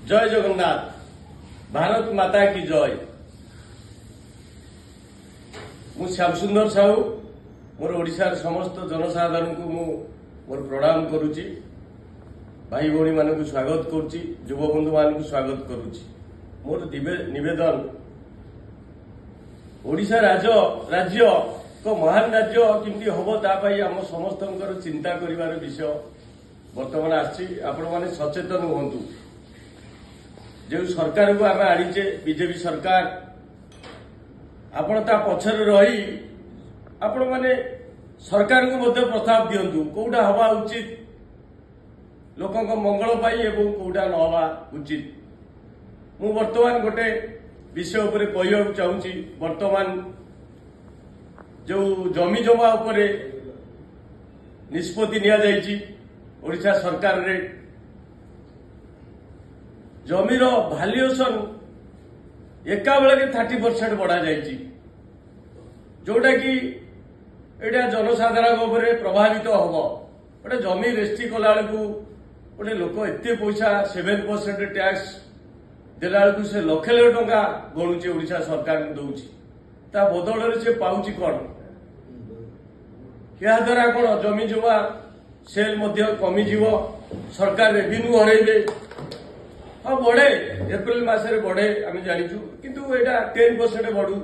जय जगन्नाथ। भारत माता की जय। मु श्याम सुंदर साहू मोर ओडिशार समस्त जनसाधारण को मोर प्रणाम करुच्ची। भाई भौणी मान स्वागत करुच्ची। युव बंधु मान स्वागत करुच्ची। मोर निवेदन ओडिशा राज्य को महान राज्य किमती हम तापाई आम समस्त चिंता करिवार विषय वर्तमान आछि। आपण माने सचेतन हुंतु। जो सरकार को आम आनीचे बीजेपी सरकार आपण ता पछर रही आपण माने सरकार को मध्य प्रस्ताव दियंतु कोउटा हवा उचित लोकों को मंगल पाई एवं कोउटा न हवा उचित। मु वर्तमान गोटे विषय उपरे कहया चाहूची। वर्तमान जो जमी जमा उपरे निष्पत्ति निया जायछि ओडिशा सरकार रे जमीर भाल्युएसन एका बेले के 30% बढ़ा जायछि जोटा कि एटा जनसाधारण उपरे प्रभावित हबो। गोटे जमी रेस्ट्री कला बेलू गोटे लोक एते पैसा 7% टैक्स देला बेलू से लक्ष लक्ष टंका गणुचे ओडिशा सरकार को दउछि। ता बदल से पाउछि कोन या द्वारा कोन जमी जमा सेल मध्य कमी जीव सरकार रेवेन्यू हरइबे। हाँ बढ़े एप्रिल मासरे बढ़े आम जाचु किंतु एटा 10% बढ़ू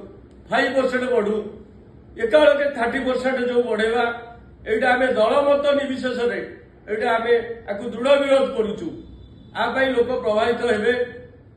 5% बढ़ू एका बेलके 30% जो बढ़ेवा एटा आम दलमत निर्विशेष एटा आम आपको दृढ़ विरोध करुचु। आ लोक प्रभावित हेबे।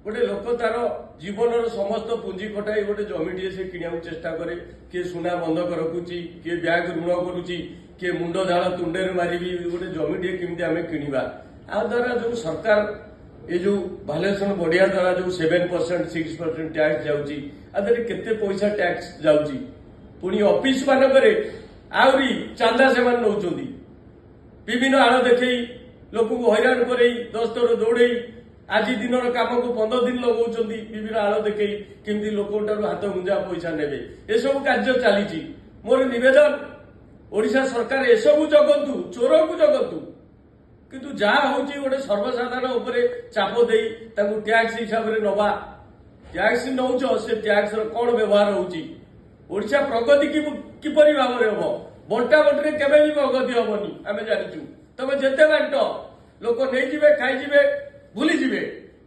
गोटे लोक तार जीवन समस्त पुंजी खटाई गोटे जमीटे से किणा चेष्टा करे। किए सुना बंधक रखुची किए ब्याग ऋण करुची किए मुंड झाड़ तुंडे मारि गोटे जमीटे केमती आम किणवा। आ द्वारा जो सरकार ये जो भाल्युएसन बढ़िया द्वारा जो 7% 6% टैक्स जाउची आदि केते पैसा टैक्स जाउची। पुणी ऑफिस मानकरे आउरी चांदा से मान नउचोंदी विभिन्न आड़ देखई लोक को हैरान करई 10 थर दौड़ई आज दिन काम को 15 दिन लगौचंदी विभिन्न आड़ देखई केमती लोकटारू हाथ गुंजा पैसा नेबे। ए सब कार्य चली। मोर निवेदन ओडिशा सरकार ए सब जगंतु चोर को जगंतु किंतु जहा होची गोटे सर्वसाधारण उपरे चाप देई ताकू टैक्स हिसाब रे नवा टैक्स नउच से टैक्स रो कोन व्यवहार होची। ओडिशा प्रगति किपरि भाव रे हो बंटा बंटरे केबे भी प्रगति होबनी आमे जानिचु। तबे जेते बांट लोक नै जिवे खाई जिवे भूली जिवे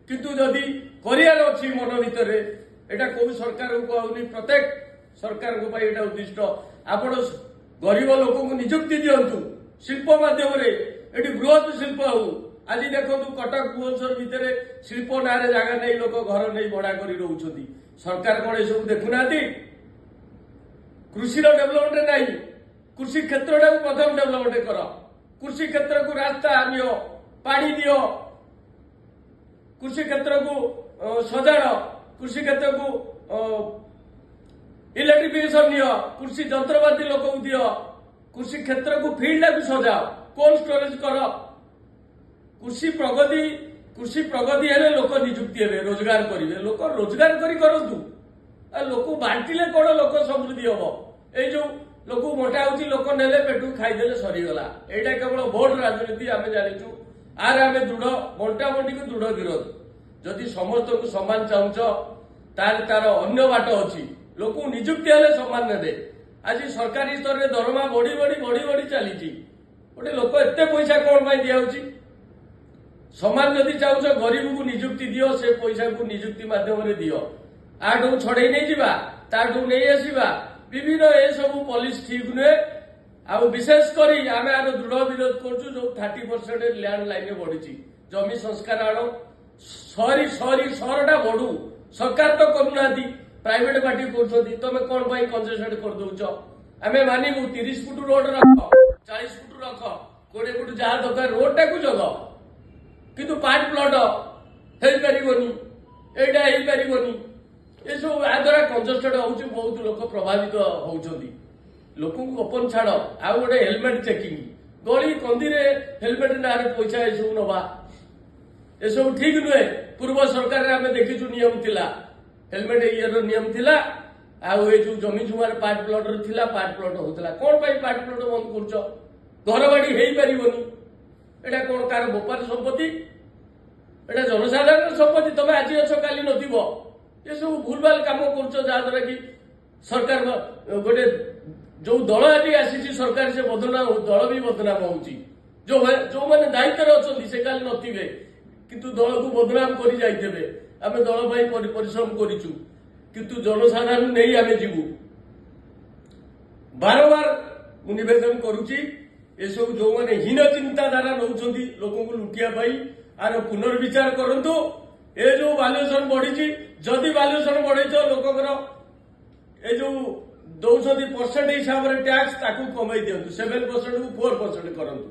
किंतु जदि करियार अछि मन भीतर एटा को सरकार को आउनी प्रत्येक सरकार को पाई एटा उद्दिष्ट आपण गरीब लोक को नियुक्ति दियंतु शिल्प माध्यम रे एटी बृहत शिल्प हो। आज देखो कटक भुवनेश्वर भितर शिल्प ना जगह नहीं लोक घर नहीं भड़ा कर रोचंती। सरकार कौन ये सब देखुना कृषि डेभलपमेंट नहीं कृषि क्षेत्र टाक प्रथम डेभलपमेंट कर कृषि क्षेत्र को रास्ता नियो पानी दियो कृषि क्षेत्र को सजाड़ कृषि क्षेत्र को इलेक्ट्रिफिकेशन नियो कृषि जंत्रपाति लोक दियो कृषि क्षेत्र को फील्ड को सजाओ कोल्ड स्टोरेज कर कृषि प्रगति हेले लोक नियुक्ति हेबे रोजगार करेंगे लोक रोजगार करतु लोक बांटिले कौन लोक समृद्धि हम। ये जो लोक मोटा होची लोक नेले पेटू खाईदेले सरीगला एटा केवल भोट राजनीति आम जानिचु। आर आम दृढ़ बंटा बंटी को दृढ़ विरोध। जदि समस्त को सम्मान चाहूच तार अन्य बाट अच्छी लोक नियुक्ति हेले सम्मान नेबे। आज सरकारी स्तर में दरमा बढ़ी बढ़ी बढ़ी बढ़ी चली गोटे लोक एत पैसा कौन पाई दिया सम्मान जदि चाहूच गरीब को नियुक्ति दियो से पैसा को नियुक्ति माध्यम दियो आठू छड़े नहीं जावा ताठू नहीं आसवा विभिन्न ए सब पॉलिसी ठीक नुहे। आ विशेषकर आम आर दृढ़ विरोध करुचु जो 30% लैंड लाइन बढ़ी जमी संस्कार आण सहरटा बढ़ू सरकार तो करूना प्राइवेट पार्टी कर तुम कौन कंजेस्टेड कर दौच आम मानू 30 फुट रोड रख 40 फुट रख 20 फुट जहाँ दरकार रोड टाक जग किंतु पार्ट प्लट हो पारनी एटा हो पारनी ये सब आ द्वारा कंजेस्टेड हो बहुत लोक प्रभावित होती। लोक ओपन छाड़ आउ गोटे हेलमेट चेकिंग गली कंदी हेलमेट ना पैसा ये सब नवा ये सब ठीक नुहे। पूर्व सरकार आम देखीचु नियम थिला हेलमेट इयर नियम थिला आउ ये जो जमी जुमार पार्ट प्लट थिला पार्ट प्लट होता कौन पार्ट प्लट बंद कर घर बाड़ी हो पारनी एटा कौन कार बेपार संपत्ति এটা জনসাধাରଣ ସମ୍ପତ୍ତି ତମେ ଆଜି ଅଛ କାଲି ନଥିବ ଏସବୁ ଭୁଲଭାଲ କାମ କରୁଛ ଯାହାଦ୍ୱାରା କି ସରକାର ଗୋଟେ ଯୋଉ ଦଳ ଆଜି ଆସିଛି ସରକାର ସେ ବଦନାମ ଦଳ ବି ବଦନାମ ହଉଛି ଯୋଉମାନେ ଦାୟିତ୍ୱରେ ଅଛନ୍ତି ସେ କାଲି ନଥିବେ କିନ୍ତୁ ଦଳକୁ ବଦନାମ କରି ଯାଇଥିବେ ଆମେ ଦଳ ପାଇଁ ପରିଶ୍ରମ କରିଛୁ କିନ୍ତୁ ଜନସାଧାରଣ ନେଇ ଆମେ ଯିବୁ ବାରବାର ମୁଁ ନିବେଦନ କରୁଛି ଏସବୁ ଯୋଉମାନେ ହୀନ ଚିନ୍ତାଧାରା ନେଉଛନ୍ତି ଲୋକଙ୍କୁ ଲୁଟିବା ପାଇଁ ଆର ପୁନର୍ବିଚାର କରନ୍ତୁ ଏ ଯୋଉ ଭାଲ୍ୟୁଏସନ ବଢିଛି ଯଦି ଭାଲ୍ୟୁଏସନ ବଢେଇଛ ଲୋକଙ୍କର ଏ ଯୋଉ ଦଉଛନ୍ତି ପରସେଣ୍ଟ ହିସାବରେ ଟ୍ୟାକ୍ସ ତାକୁ କମେଇ ଦିଅନ୍ତୁ 7% କୁ 4% କରନ୍ତୁ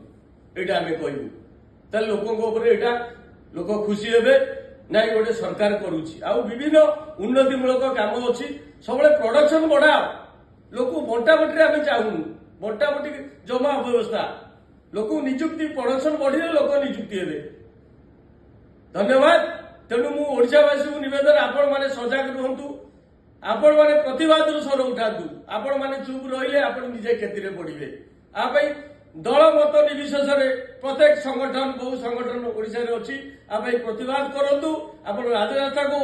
ଏଇଟା ଆମେ କହିବୁ ତାହେଲେ ଲୋକଙ୍କ ଉପରେ ଏଇଟା ଲୋକ ଖୁସି ହେବେ ନାଇଁ ଗୋଟେ ସରକାର କରୁଛି ଆଉ ବିଭିନ୍ନ ଉନ୍ନତିମୂଳକ କାମ ଅଛି ସବୁବେଳେ ପ୍ରଡକ୍ସନ ବଢାଅ ଲୋକ ବଣ୍ଟାବଟିରେ ଆମେ ଚାହୁଁନୁ ବଣ୍ଟାବଟି ଜମା ଅବ୍ୟବସ୍ଥା ଲୋକ ନିଯୁକ୍ତି ପ୍ରଡକ୍ସନ ବଢିଲେ ଲୋକ ନିଯୁକ୍ତି ହେବେ ଧନ୍ୟବାଦ ତେଣୁ ମୁଁ ଓଡ଼ିଶାବାସୀଙ୍କୁ ନିବେଦନ ଆପଣ ମାନେ ସଜାଗ ରୁହନ୍ତୁ ଆପଣ ମାନେ ପ୍ରତିବାଦର ସ୍ୱର ଉଠାନ୍ତୁ ଆପଣ ମାନେ ଚୁପ୍ ରହିଲେ ଆପଣ ନିଜେ କ୍ଷତିରେ ପଡିବେ ଆ ପାଇଁ ଦଳ ମତ ନିର୍ବିଶେଷରେ ପ୍ରତ୍ୟେକ ସଂଗଠନ ବହୁ ସଂଗଠନ ଓଡ଼ିଶାରେ ଅଛି ଆ ପାଇଁ ପ୍ରତିବାଦ କରନ୍ତୁ ଆପଣ ରାଜରାସ୍ତାକୁ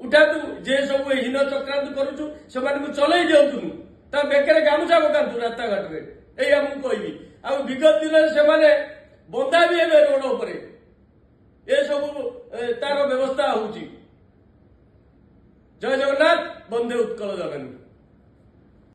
ଉଠାନ୍ତୁ ଯେ ସବୁ ହୀନ ଚକ୍ରାନ୍ତ କରୁଛୁ ସେମାନଙ୍କୁ ଚଲେଇ ଦିଅନ୍ତୁନି ତା ବେକରେ ଗାମୁଛା ପକାନ୍ତୁ ରାସ୍ତାଘାଟରେ ଏଇଆ ମୁଁ କହିବି ଆଉ ବିଗତ ଦିନରେ ସେମାନେ ବନ୍ଧା ବି ହେବେ ରୋଡ ଉପରେ ଏସବୁ ତାର ବ୍ୟବସ୍ଥା ହଉଛି ଜୟ ଜଗନ୍ନାଥ ବନ୍ଦେ ଉତ୍କଳ ଜନନୀ।